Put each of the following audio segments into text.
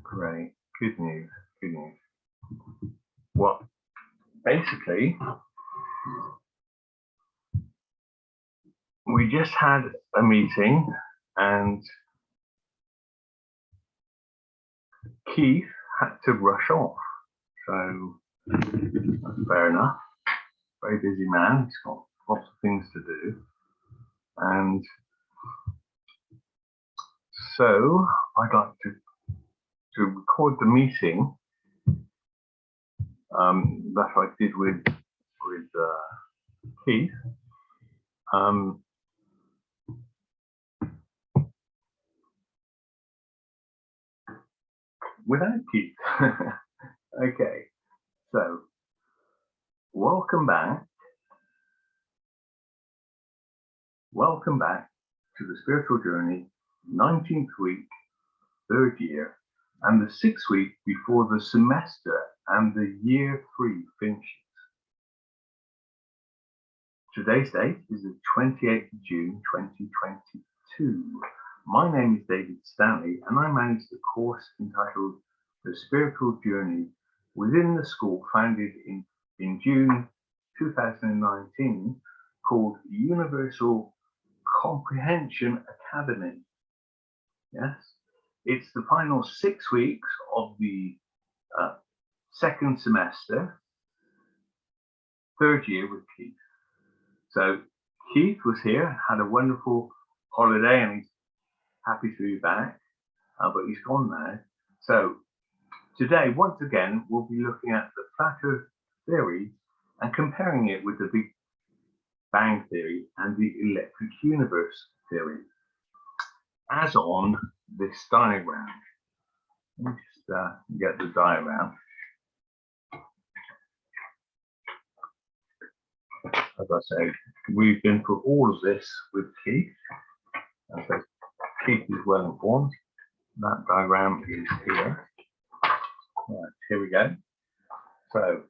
Great. Good news. Good news. Well, basically, we just had a meeting and Keith had to rush off. So that's fair enough. Very busy man. He's got lots of things to do. And so I'd like to record the meeting that I did with Keith. Without Keith. Okay, so welcome back. Welcome back to the Spiritual Journey, 19th week, 3rd year, and the 6th week before the semester and the year 3 finishes. Today's date is the 28th of June, 2022. My name is David Stanley, and I manage the course entitled The Spiritual Journey within the school founded in June 2019 called Universal Comprehension Academy. Yes, it's the final 6 weeks of the 2nd semester, 3rd year with Keith. So Keith was here, had a wonderful holiday, and he's happy to be back, but he's gone now. So today, once again, we'll be looking at the flat Earth theory and comparing it with the Big Bang theory and the electric universe theory, as on this diagram. Let me just get the diagram. As I say, we've been through all of this with Keith. And so Keith is well informed. That diagram is here. Right, here we go. So,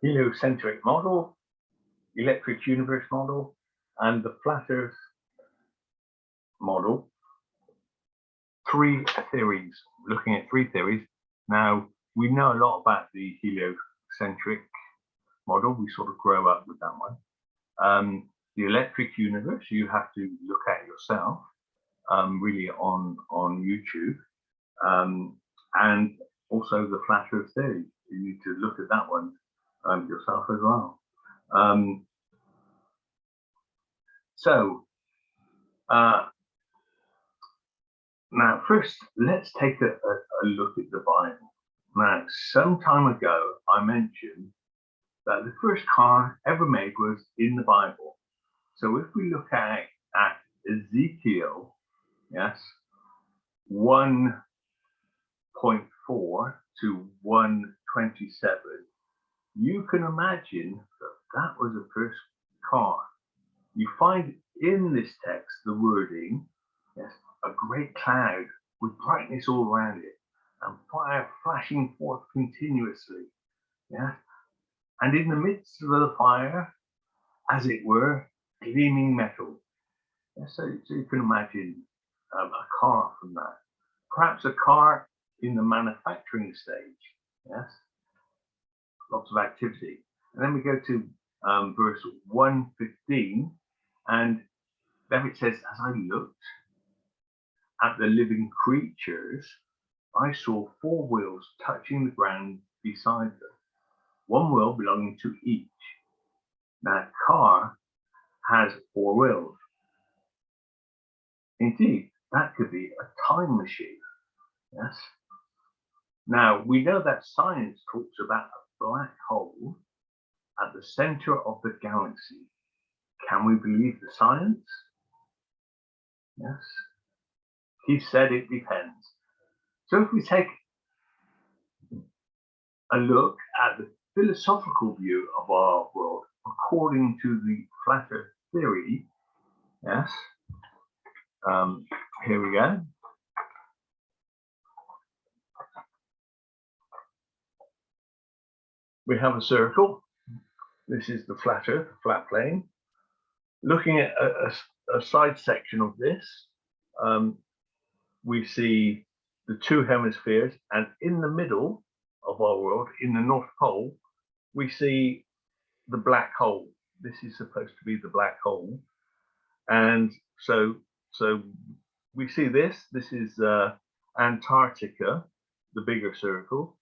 heliocentric model, electric universe model, and the flat Earth model. 3 theories, looking at 3 theories. Now, we know a lot about the heliocentric model. We sort of grow up with that one. The electric universe, you have to look at yourself, really on YouTube. And also the flat Earth theory. You need to look at that one yourself as well. Now first, let's take a look at the Bible. Now, some time ago, I mentioned that the first car ever made was in the Bible. So if we look at Ezekiel, yes, 1.4 to 127, you can imagine that was the first car. You find in this text the wording, yes, a great cloud with brightness all around it and fire flashing forth continuously, yeah, and in the midst of the fire, as it were, gleaming metal. Yeah, so you can imagine a car from that. Perhaps a car in the manufacturing stage, yes, lots of activity. And then we go to verse 115, and there it says, as I looked at the living creatures, I saw 4 wheels touching the ground beside them, 1 wheel belonging to each. Now, a car has 4 wheels. Indeed, that could be a time machine. Yes. Now, we know that science talks about a black hole at the center of the galaxy. Can we believe the science? Yes. He said it depends. So if we take a look at the philosophical view of our world according to the flat Earth theory, yes, here we go. We have a circle. This is the flat Earth, flat plane. Looking at a side section of this, we see the two hemispheres, and in the middle of our world, in the North Pole, we see the black hole. This is supposed to be the black hole, and so we see this. This is Antarctica, the bigger circle,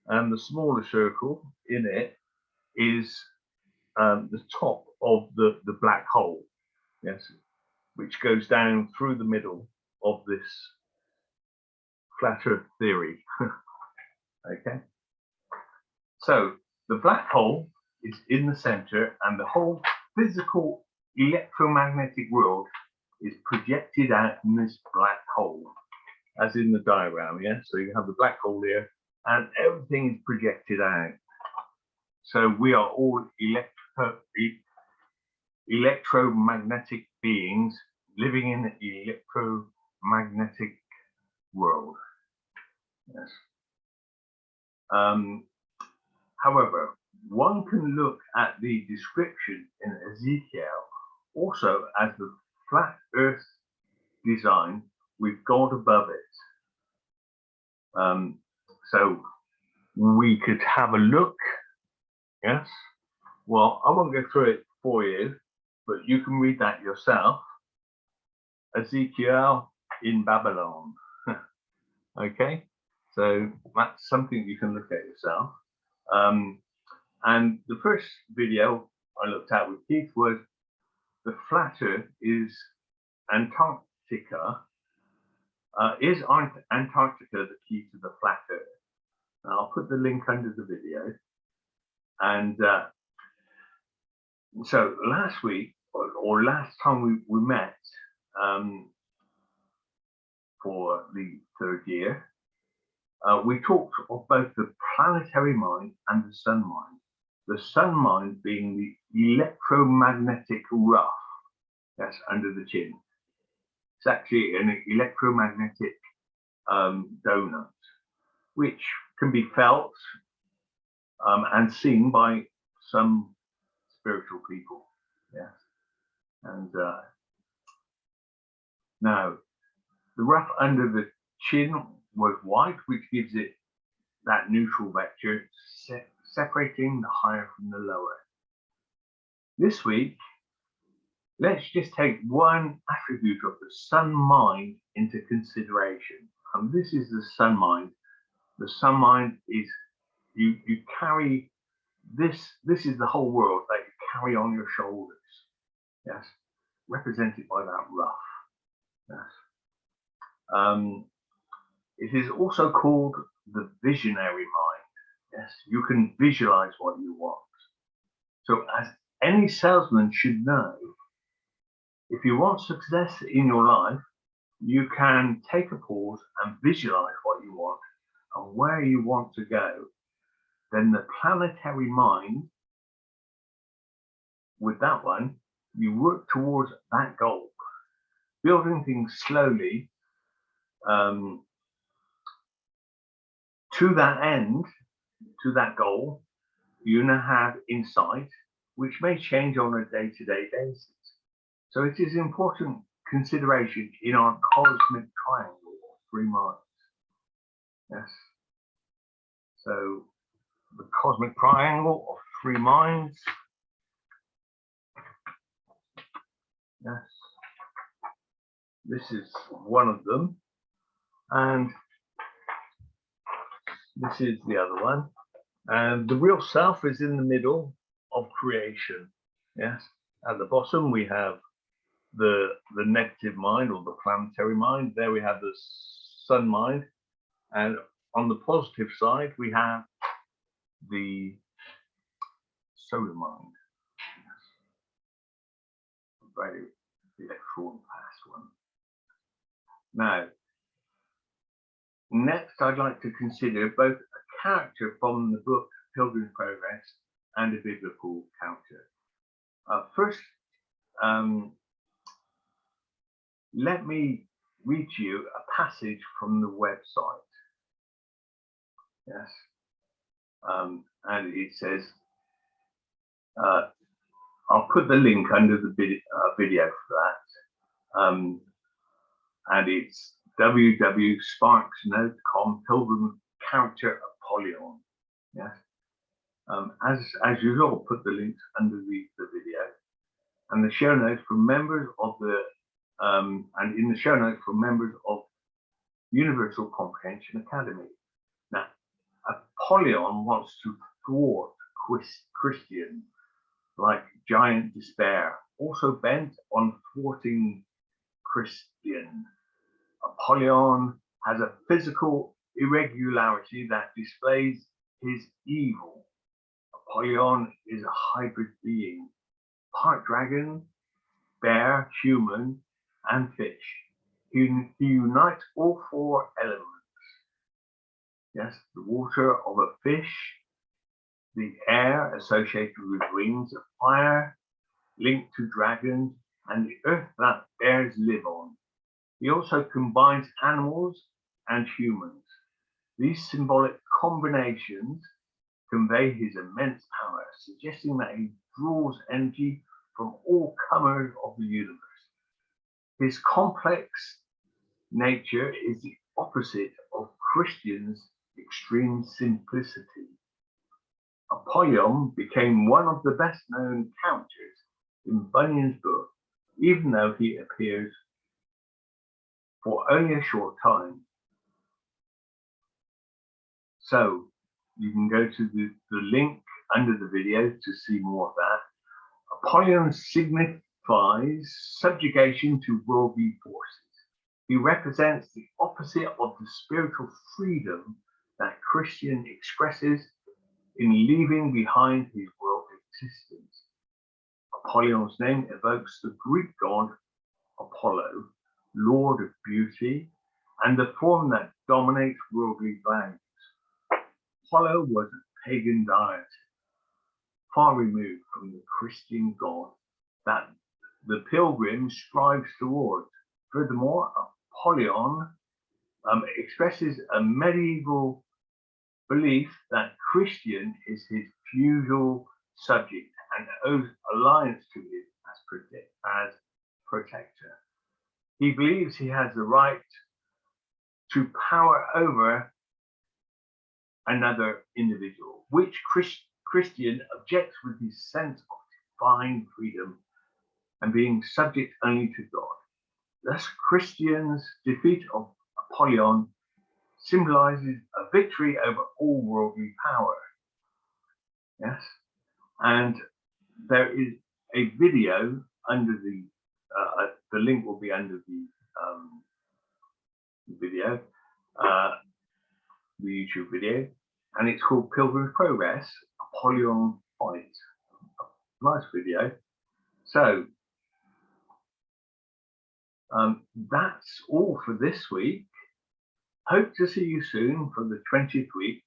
and the smaller circle in it is the top of the black hole. Yes, which goes down through the middle of this flat Earth theory. Okay, so the black hole is in the center, and the whole physical electromagnetic world is projected out in this black hole, as in the diagram. Yeah, so you have the black hole here, and everything is projected out. So we are all electromagnetic beings living in the electromagnetic world. Yes. However, one can look at the description in Ezekiel also as the flat Earth design with God above it. So we could have a look. Yes. Well, I won't go through it for you, but you can read that yourself. Ezekiel in Babylon. Okay, so that's something you can look at yourself. And the first video I looked at with Keith was the flat Earth is Antarctica. Is Antarctica the key to the flat Earth? Now, I'll put the link under the video. And so last week, or last time we met for the third year, we talked of both the planetary mind and the sun mind. The sun mind being the electromagnetic rough that's under the chin. It's actually an electromagnetic donut, which can be felt and seen by some spiritual people. Yes. And now the rough under the chin was white, which gives it that neutral vector, separating the higher from the lower. This week, let's just take one attribute of the sun mind into consideration. And this is the sun mind. The sun mind is you carry this is the whole world that you carry on your shoulders. Yes, represented by that ruff. Yes. It is also called the visionary mind. Yes, you can visualize what you want. So as any salesman should know, if you want success in your life, you can take a pause and visualize what you want and where you want to go. Then the planetary mind, with that one, you work towards that goal, building things slowly to that end, to that goal. You now have insight, which may change on a day-to-day basis. So it is important consideration in our cosmic triangle of three minds. Yes. So the cosmic triangle of three minds. Yes. This is one of them. And this is the other one. And the real self is in the middle of creation. Yes. At the bottom, we have the negative mind, or the planetary mind. There we have the sun mind. And on the positive side, we have the solar mind. Yes. Very electron fast one. Now, next I'd like to consider both a character from the book Pilgrim's Progress and a biblical character. First, let me read to you a passage from the website. Yes. And it says, I'll put the link under the video for that. And it's www.sparksnote.com, pilgrim character Apollyon. Yes. As usual, I'll put the links underneath the video, and the show notes for members of the and in the show notes for members of Universal Comprehension Academy. Now, Apollyon wants to thwart Christian, like giant despair, also bent on thwarting Christian. Apollyon has a physical irregularity that displays his evil. Apollyon is a hybrid being, part dragon, bear, human, and fish. He unites all four elements. Yes, the water of a fish, the air associated with wings of fire, linked to dragons, and the earth that bears live on. He also combines animals and humans. These symbolic combinations convey his immense power, suggesting that he draws energy from all comers of the universe. His complex nature is the opposite of Christian's extreme simplicity. Apollyon became one of the best known characters in Bunyan's book, even though he appears for only a short time. So you can go to the link under the video to see more of that. Apollyon signifies subjugation to worldly forces. He represents the opposite of the spiritual freedom that Christian expresses in leaving behind his worldly existence. Apollon's name evokes the Greek god Apollo, lord of beauty, and the form that dominates worldly values. Apollo was a pagan deity, far removed from the Christian God that the pilgrim strives towards. Furthermore, Apollyon expresses a medieval belief that Christian is his feudal subject and owes allegiance to it as protector. He believes he has the right to power over another individual, which Christian objects with his sense of divine freedom and being subject only to God. Thus, Christian's defeat of Apollyon symbolizes a victory over all worldly power. Yes, and there is a video under the link will be under the video, the YouTube video, and it's called Pilgrim's Progress, Apollyon Fight. Nice video. So that's all for this week. Hope to see you soon for the 20th week.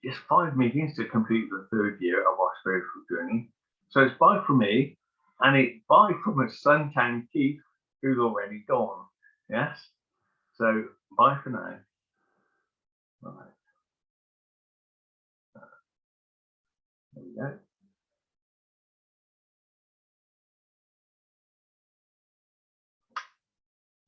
Just 5 meetings to complete the 3rd year of our spiritual journey. So it's bye from me, and it's bye from a suntanned Keith who's already gone. Yes? So bye for now.